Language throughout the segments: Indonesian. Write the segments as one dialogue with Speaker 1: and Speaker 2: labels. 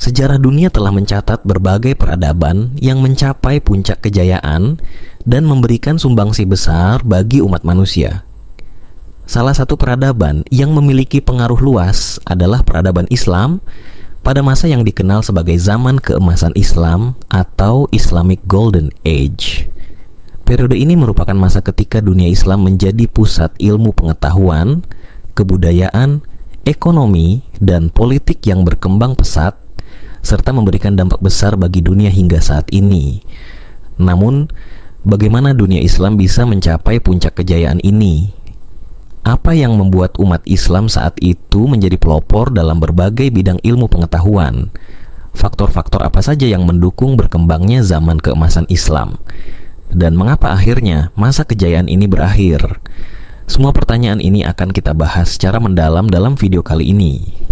Speaker 1: Sejarah dunia telah mencatat berbagai peradaban yang mencapai puncak kejayaan dan memberikan sumbangsi besar bagi umat manusia. Salah satu peradaban yang memiliki pengaruh luas adalah peradaban Islam pada masa yang dikenal sebagai zaman keemasan Islam atau Islamic Golden Age. Periode ini merupakan masa ketika dunia Islam menjadi pusat ilmu pengetahuan, kebudayaan, ekonomi, dan politik yang berkembang pesat, serta memberikan dampak besar bagi dunia hingga saat ini. Namun, bagaimana dunia Islam bisa mencapai puncak kejayaan ini? Apa yang membuat umat Islam saat itu menjadi pelopor dalam berbagai bidang ilmu pengetahuan? Faktor-faktor apa saja yang mendukung berkembangnya zaman keemasan Islam? Dan mengapa akhirnya masa kejayaan ini berakhir? Semua pertanyaan ini akan kita bahas secara mendalam dalam video kali ini.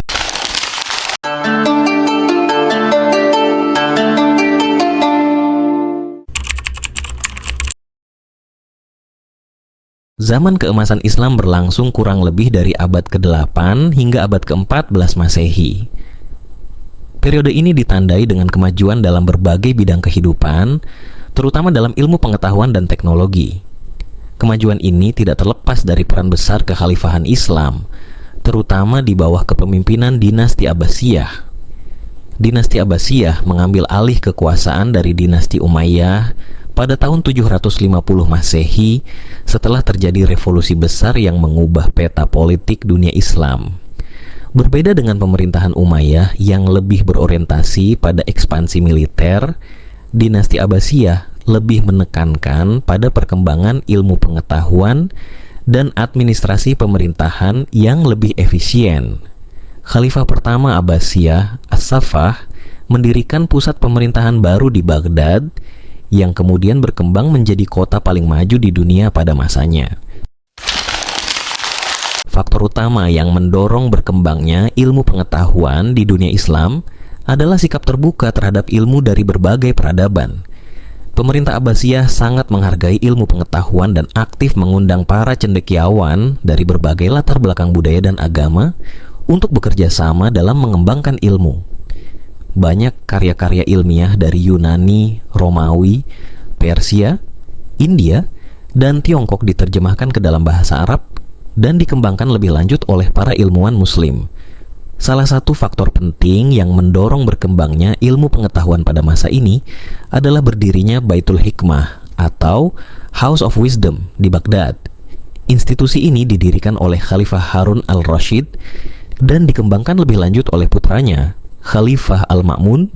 Speaker 1: Zaman keemasan Islam berlangsung kurang lebih dari abad ke-8 hingga abad ke-14 Masehi. Periode ini ditandai dengan kemajuan dalam berbagai bidang kehidupan, terutama dalam ilmu pengetahuan dan teknologi. Kemajuan ini tidak terlepas dari peran besar kekhalifahan Islam, terutama di bawah kepemimpinan dinasti Abbasiyah. Dinasti Abbasiyah mengambil alih kekuasaan dari dinasti Umayyah pada tahun 750 Masehi setelah terjadi revolusi besar yang mengubah peta politik dunia Islam. Berbeda dengan pemerintahan Umayyah yang lebih berorientasi pada ekspansi militer, dinasti Abbasiyah lebih menekankan pada perkembangan ilmu pengetahuan dan administrasi pemerintahan yang lebih efisien. Khalifah pertama Abbasiyah, As-Saffah, mendirikan pusat pemerintahan baru di Baghdad yang kemudian berkembang menjadi kota paling maju di dunia pada masanya. Faktor utama yang mendorong berkembangnya ilmu pengetahuan di dunia Islam adalah sikap terbuka terhadap ilmu dari berbagai peradaban. Pemerintah Abbasiyah sangat menghargai ilmu pengetahuan dan aktif mengundang para cendekiawan dari berbagai latar belakang budaya dan agama untuk bekerja sama dalam mengembangkan ilmu. Banyak karya-karya ilmiah dari Yunani, Romawi, Persia, India, dan Tiongkok diterjemahkan ke dalam bahasa Arab dan dikembangkan lebih lanjut oleh para ilmuwan Muslim. Salah satu faktor penting yang mendorong berkembangnya ilmu pengetahuan pada masa ini adalah berdirinya Baitul Hikmah atau House of Wisdom di Baghdad. Institusi ini didirikan oleh Khalifah Harun al-Rashid dan dikembangkan lebih lanjut oleh putranya, Khalifah Al-Ma'mun.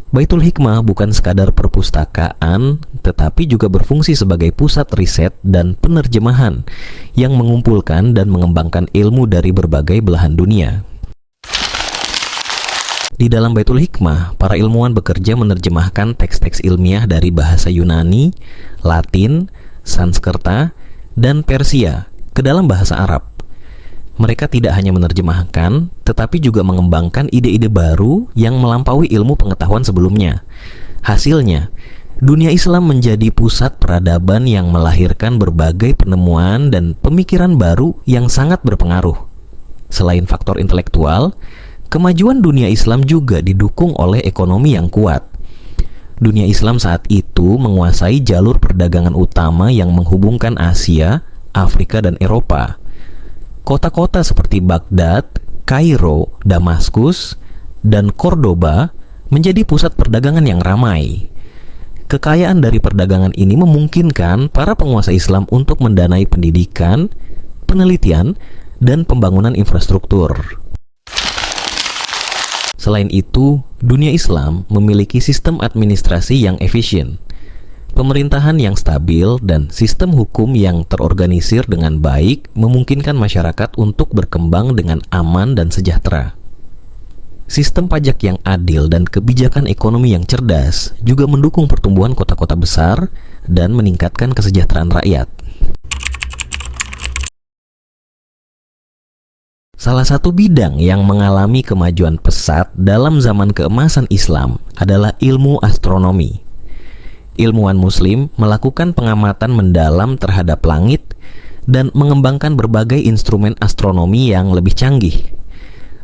Speaker 1: Baitul Hikmah bukan sekadar perpustakaan, tetapi juga berfungsi sebagai pusat riset dan penerjemahan yang mengumpulkan dan mengembangkan ilmu dari berbagai belahan dunia. Di dalam Baitul Hikmah, para ilmuwan bekerja menerjemahkan teks-teks ilmiah dari bahasa Yunani, Latin, Sanskerta, dan Persia ke dalam bahasa Arab. Mereka tidak hanya menerjemahkan, tetapi juga mengembangkan ide-ide baru yang melampaui ilmu pengetahuan sebelumnya. Hasilnya, dunia Islam menjadi pusat peradaban yang melahirkan berbagai penemuan dan pemikiran baru yang sangat berpengaruh. Selain faktor intelektual, kemajuan dunia Islam juga didukung oleh ekonomi yang kuat. Dunia Islam saat itu menguasai jalur perdagangan utama yang menghubungkan Asia, Afrika, dan Eropa. Kota-kota seperti Baghdad, Kairo, Damaskus, dan Cordoba menjadi pusat perdagangan yang ramai. Kekayaan dari perdagangan ini memungkinkan para penguasa Islam untuk mendanai pendidikan, penelitian, dan pembangunan infrastruktur. Selain itu, dunia Islam memiliki sistem administrasi yang efisien, pemerintahan yang stabil, dan sistem hukum yang terorganisir dengan baik memungkinkan masyarakat untuk berkembang dengan aman dan sejahtera. Sistem pajak yang adil dan kebijakan ekonomi yang cerdas juga mendukung pertumbuhan kota-kota besar dan meningkatkan kesejahteraan rakyat. Salah satu bidang yang mengalami kemajuan pesat dalam zaman keemasan Islam adalah ilmu astronomi. Ilmuwan Muslim melakukan pengamatan mendalam terhadap langit dan mengembangkan berbagai instrumen astronomi yang lebih canggih.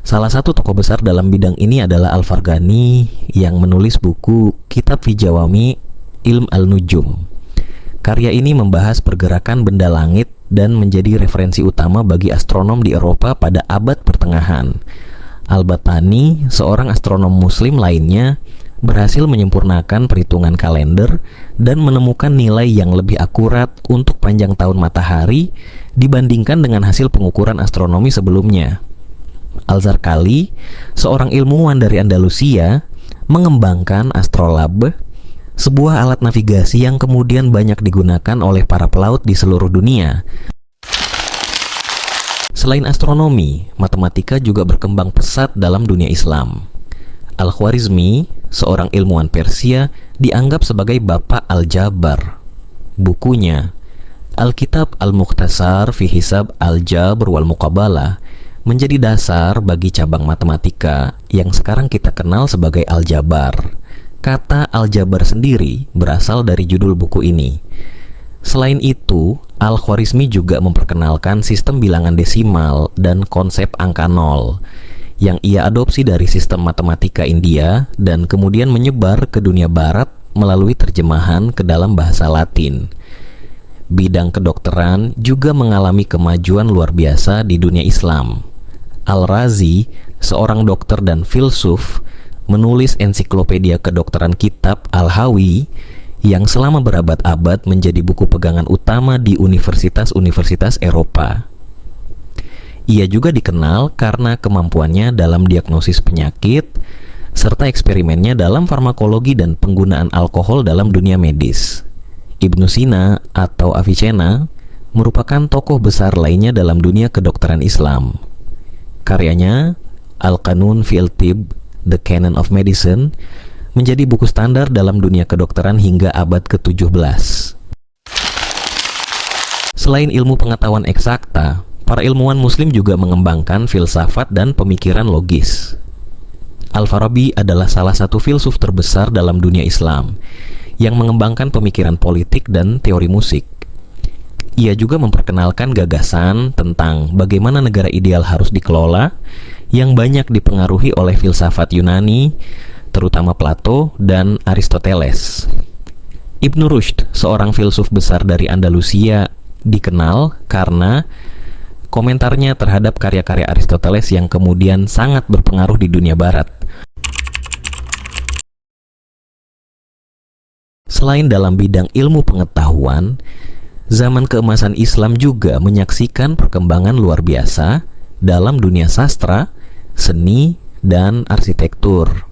Speaker 1: Salah satu tokoh besar dalam bidang ini adalah Al-Farghani yang menulis buku Kitab fi Jawami Ilm Al-Nujum. Karya ini membahas pergerakan benda langit dan menjadi referensi utama bagi astronom di Eropa pada abad pertengahan. Al-Battani, seorang astronom muslim lainnya, berhasil menyempurnakan perhitungan kalender dan menemukan nilai yang lebih akurat untuk panjang tahun matahari dibandingkan dengan hasil pengukuran astronomi sebelumnya. Al-Zarqali, seorang ilmuwan dari Andalusia, mengembangkan astrolabe, sebuah alat navigasi yang kemudian banyak digunakan oleh para pelaut di seluruh dunia. Selain astronomi, matematika juga berkembang pesat dalam dunia Islam. Al-Khwarizmi, seorang ilmuwan Persia, dianggap sebagai bapak Al-Jabar. Bukunya, Al-Kitab Al-Mukhtasar fi Hisab Al-Jabr wal Muqabalah, menjadi dasar bagi cabang matematika yang sekarang kita kenal sebagai aljabar. Kata aljabar sendiri berasal dari judul buku ini. Selain itu, Al-Khwarizmi juga memperkenalkan sistem bilangan desimal dan konsep angka nol yang ia adopsi dari sistem matematika India dan kemudian menyebar ke dunia barat melalui terjemahan ke dalam bahasa Latin. Bidang kedokteran juga mengalami kemajuan luar biasa di dunia Islam. Al-Razi, seorang dokter dan filsuf, menulis ensiklopedia kedokteran kitab Al-Hawi yang selama berabad-abad menjadi buku pegangan utama di universitas-universitas Eropa. Ia juga dikenal karena kemampuannya dalam diagnosis penyakit serta eksperimennya dalam farmakologi dan penggunaan alkohol dalam dunia medis. Ibnu Sina atau Avicenna merupakan tokoh besar lainnya dalam dunia kedokteran Islam. Karyanya, Al-Qanun fil Tibb, The Canon of Medicine, menjadi buku standar dalam dunia kedokteran hingga abad ke-17. Selain ilmu pengetahuan eksakta, para ilmuwan muslim juga mengembangkan filsafat dan pemikiran logis. Al-Farabi adalah salah satu filsuf terbesar dalam dunia Islam yang mengembangkan pemikiran politik dan teori musik. Ia juga memperkenalkan gagasan tentang bagaimana negara ideal harus dikelola yang banyak dipengaruhi oleh filsafat Yunani, terutama Plato dan Aristoteles. Ibnu Rushd, seorang filsuf besar dari Andalusia, dikenal karena komentarnya terhadap karya-karya Aristoteles yang kemudian sangat berpengaruh di dunia barat. Selain dalam bidang ilmu pengetahuan, zaman keemasan Islam juga menyaksikan perkembangan luar biasa dalam dunia sastra, seni, dan arsitektur.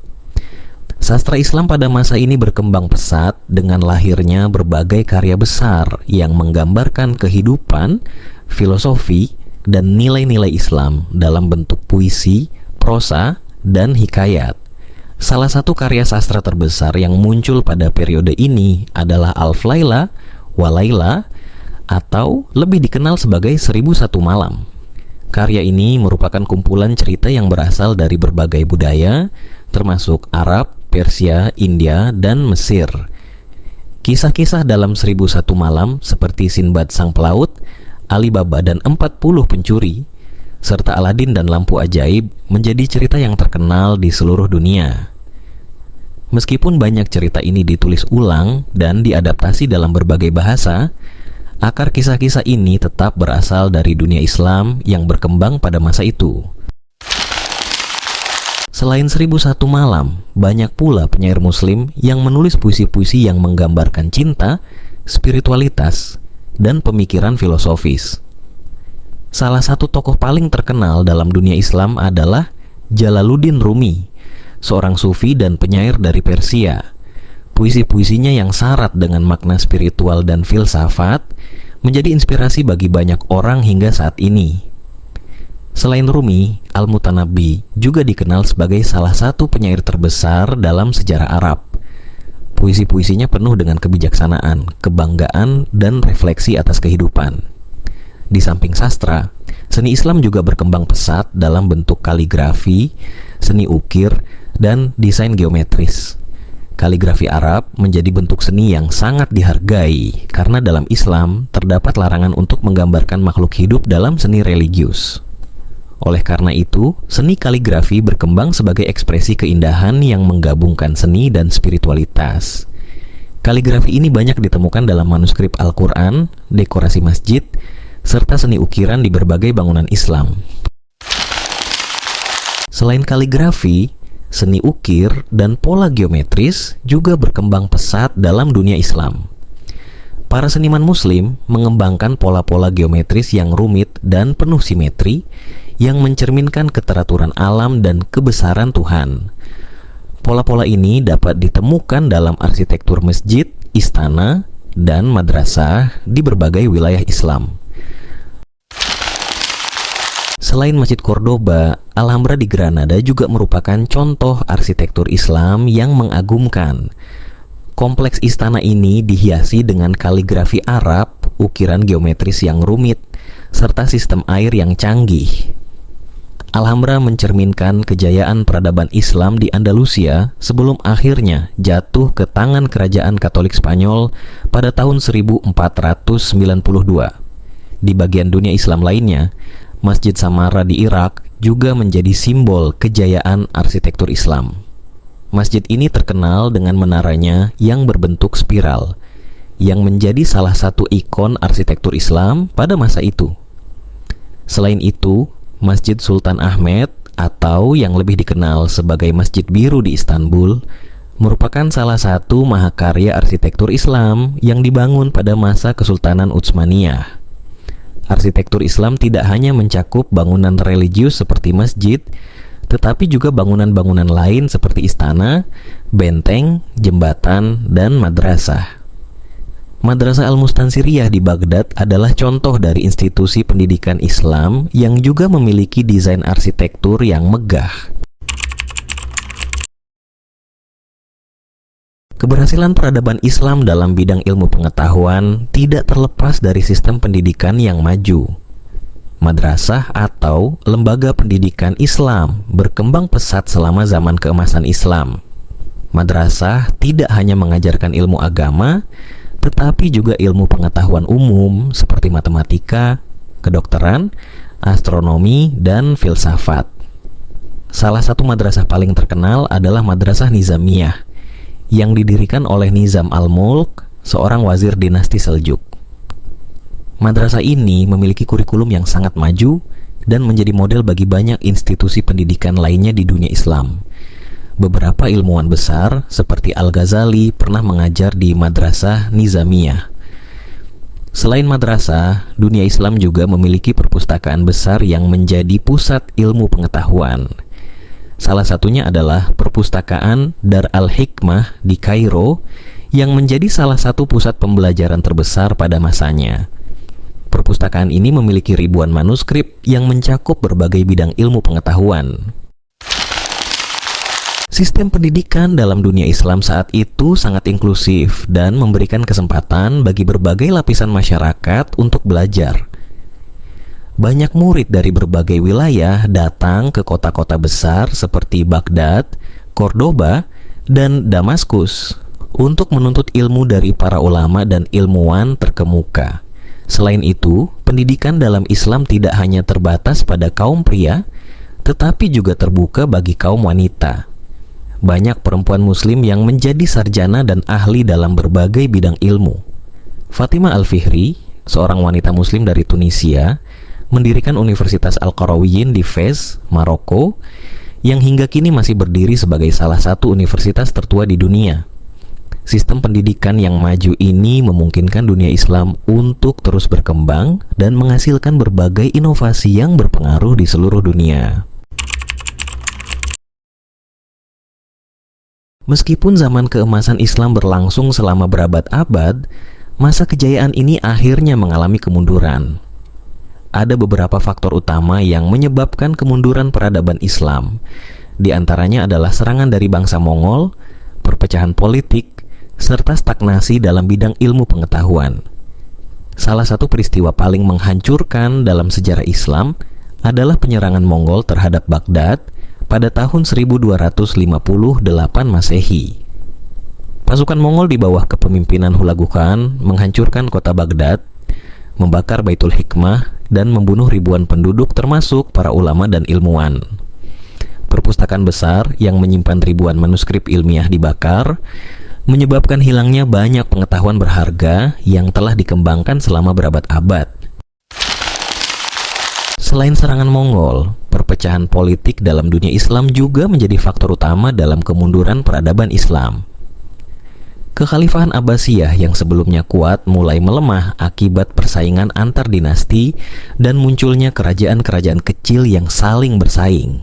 Speaker 1: Sastra Islam pada masa ini berkembang pesat dengan lahirnya berbagai karya besar yang menggambarkan kehidupan, filosofi, dan nilai-nilai Islam dalam bentuk puisi, prosa, dan hikayat. Salah satu karya sastra terbesar yang muncul pada periode ini adalah Alf Laila wa Laila, atau lebih dikenal sebagai 1001 Malam. Karya ini merupakan kumpulan cerita yang berasal dari berbagai budaya, termasuk Arab, Persia, India, dan Mesir. Kisah-kisah dalam 1001 Malam seperti Sinbad Sang Pelaut, Alibaba dan 40 Pencuri, serta Aladin dan Lampu Ajaib menjadi cerita yang terkenal di seluruh dunia. Meskipun banyak cerita ini ditulis ulang dan diadaptasi dalam berbagai bahasa, akar kisah-kisah ini tetap berasal dari dunia Islam yang berkembang pada masa itu. Selain 1001 Malam, banyak pula penyair muslim yang menulis puisi-puisi yang menggambarkan cinta, spiritualitas, dan pemikiran filosofis. Salah satu tokoh paling terkenal dalam dunia Islam adalah Jalaluddin Rumi, seorang sufi dan penyair dari Persia. Puisi-puisinya yang syarat dengan makna spiritual dan filsafat menjadi inspirasi bagi banyak orang hingga saat ini. Selain Rumi, Al-Mutanabbi juga dikenal sebagai salah satu penyair terbesar dalam sejarah Arab. Puisi-puisinya penuh dengan kebijaksanaan, kebanggaan, dan refleksi atas kehidupan. Di samping sastra, seni Islam juga berkembang pesat dalam bentuk kaligrafi, seni ukir, dan desain geometris. Kaligrafi Arab menjadi bentuk seni yang sangat dihargai karena dalam Islam terdapat larangan untuk menggambarkan makhluk hidup dalam seni religius. Oleh karena itu, seni kaligrafi berkembang sebagai ekspresi keindahan yang menggabungkan seni dan spiritualitas. Kaligrafi ini banyak ditemukan dalam manuskrip Al-Quran, dekorasi masjid, serta seni ukiran di berbagai bangunan Islam. Selain kaligrafi, seni ukir dan pola geometris juga berkembang pesat dalam dunia Islam. Para seniman Muslim mengembangkan pola-pola geometris yang rumit dan penuh simetri yang mencerminkan keteraturan alam dan kebesaran Tuhan. Pola-pola ini dapat ditemukan dalam arsitektur masjid, istana, dan madrasah di berbagai wilayah Islam. Selain Masjid Cordoba, Alhambra di Granada juga merupakan contoh arsitektur Islam yang mengagumkan. Kompleks istana ini dihiasi dengan kaligrafi Arab, ukiran geometris yang rumit, serta sistem air yang canggih. Alhambra mencerminkan kejayaan peradaban Islam di Andalusia sebelum akhirnya jatuh ke tangan kerajaan Katolik Spanyol pada tahun 1492. Di bagian dunia Islam lainnya, Masjid Samarra di Irak juga menjadi simbol kejayaan arsitektur Islam. Masjid ini terkenal dengan menaranya yang berbentuk spiral, yang menjadi salah satu ikon arsitektur Islam pada masa itu. Selain itu, Masjid Sultan Ahmed atau yang lebih dikenal sebagai Masjid Biru di Istanbul merupakan salah satu mahakarya arsitektur Islam yang dibangun pada masa Kesultanan Utsmaniyah. Arsitektur Islam tidak hanya mencakup bangunan religius seperti masjid, tetapi juga bangunan-bangunan lain seperti istana, benteng, jembatan, dan madrasah. Madrasah Al-Mustansiriyah di Baghdad adalah contoh dari institusi pendidikan Islam yang juga memiliki desain arsitektur yang megah. Keberhasilan peradaban Islam dalam bidang ilmu pengetahuan tidak terlepas dari sistem pendidikan yang maju. Madrasah atau lembaga pendidikan Islam berkembang pesat selama zaman keemasan Islam. Madrasah tidak hanya mengajarkan ilmu agama, tetapi juga ilmu pengetahuan umum seperti matematika, kedokteran, astronomi, dan filsafat. Salah satu madrasah paling terkenal adalah Madrasah Nizamiyah yang didirikan oleh Nizam al-Mulk, seorang wazir dinasti Seljuk. Madrasah ini memiliki kurikulum yang sangat maju dan menjadi model bagi banyak institusi pendidikan lainnya di dunia Islam. Beberapa ilmuwan besar seperti Al-Ghazali pernah mengajar di Madrasah Nizamiyah. Selain madrasah, dunia Islam juga memiliki perpustakaan besar yang menjadi pusat ilmu pengetahuan. Salah satunya adalah perpustakaan Dar al-Hikmah di Kairo yang menjadi salah satu pusat pembelajaran terbesar pada masanya. Perpustakaan ini memiliki ribuan manuskrip yang mencakup berbagai bidang ilmu pengetahuan. Sistem pendidikan dalam dunia Islam saat itu sangat inklusif dan memberikan kesempatan bagi berbagai lapisan masyarakat untuk belajar. Banyak murid dari berbagai wilayah datang ke kota-kota besar seperti Baghdad, Cordoba, dan Damaskus untuk menuntut ilmu dari para ulama dan ilmuwan terkemuka. Selain itu, pendidikan dalam Islam tidak hanya terbatas pada kaum pria, tetapi juga terbuka bagi kaum wanita. Banyak perempuan muslim yang menjadi sarjana dan ahli dalam berbagai bidang ilmu. Fatimah Al-Fihri, seorang wanita muslim dari Tunisia, mendirikan Universitas Al-Qarawiyyin di Fez, Maroko, yang hingga kini masih berdiri sebagai salah satu universitas tertua di dunia. Sistem pendidikan yang maju ini memungkinkan dunia Islam untuk terus berkembang dan menghasilkan berbagai inovasi yang berpengaruh di seluruh dunia. Meskipun zaman keemasan Islam berlangsung selama berabad-abad, masa kejayaan ini akhirnya mengalami kemunduran. Ada beberapa faktor utama yang menyebabkan kemunduran peradaban Islam. Di antaranya adalah serangan dari bangsa Mongol, perpecahan politik, serta stagnasi dalam bidang ilmu pengetahuan. Salah satu peristiwa paling menghancurkan dalam sejarah Islam adalah penyerangan Mongol terhadap Baghdad pada tahun 1258 Masehi. Pasukan Mongol di bawah kepemimpinan Hulagu Khan menghancurkan kota Baghdad, membakar Baitul Hikmah, dan membunuh ribuan penduduk termasuk para ulama dan ilmuwan. Perpustakaan besar yang menyimpan ribuan manuskrip ilmiah dibakar, menyebabkan hilangnya banyak pengetahuan berharga yang telah dikembangkan selama berabad-abad. Selain serangan Mongol, perpecahan politik dalam dunia Islam juga menjadi faktor utama dalam kemunduran peradaban Islam. Kekhalifahan Abbasiyah yang sebelumnya kuat mulai melemah akibat persaingan antar dinasti dan munculnya kerajaan-kerajaan kecil yang saling bersaing.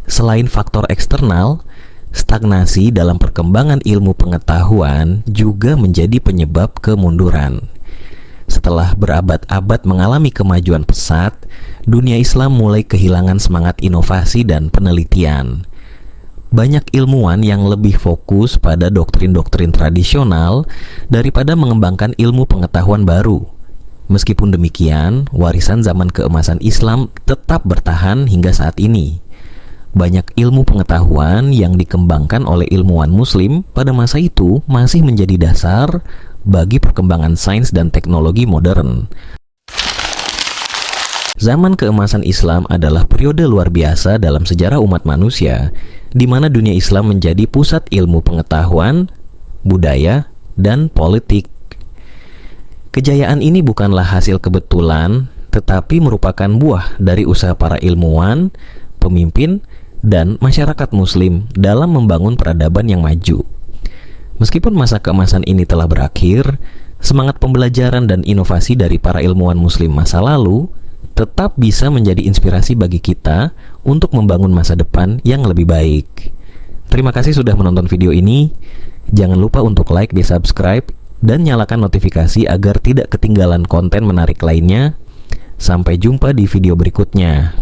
Speaker 1: Selain faktor eksternal, stagnasi dalam perkembangan ilmu pengetahuan juga menjadi penyebab kemunduran. Setelah berabad-abad mengalami kemajuan pesat, dunia Islam mulai kehilangan semangat inovasi dan penelitian. Banyak ilmuwan yang lebih fokus pada doktrin-doktrin tradisional daripada mengembangkan ilmu pengetahuan baru. Meskipun demikian, warisan zaman keemasan Islam tetap bertahan hingga saat ini. Banyak ilmu pengetahuan yang dikembangkan oleh ilmuwan Muslim pada masa itu masih menjadi dasar bagi perkembangan sains dan teknologi modern. Zaman keemasan Islam adalah periode luar biasa dalam sejarah umat manusia, di mana dunia Islam menjadi pusat ilmu pengetahuan, budaya, dan politik. Kejayaan ini bukanlah hasil kebetulan, tetapi merupakan buah dari usaha para ilmuwan, pemimpin, dan masyarakat Muslim dalam membangun peradaban yang maju. Meskipun masa keemasan ini telah berakhir, semangat pembelajaran dan inovasi dari para ilmuwan Muslim masa lalu tetap bisa menjadi inspirasi bagi kita untuk membangun masa depan yang lebih baik. Terima kasih sudah menonton video ini. Jangan lupa untuk like, di subscribe, dan nyalakan notifikasi agar tidak ketinggalan konten menarik lainnya. Sampai jumpa di video berikutnya.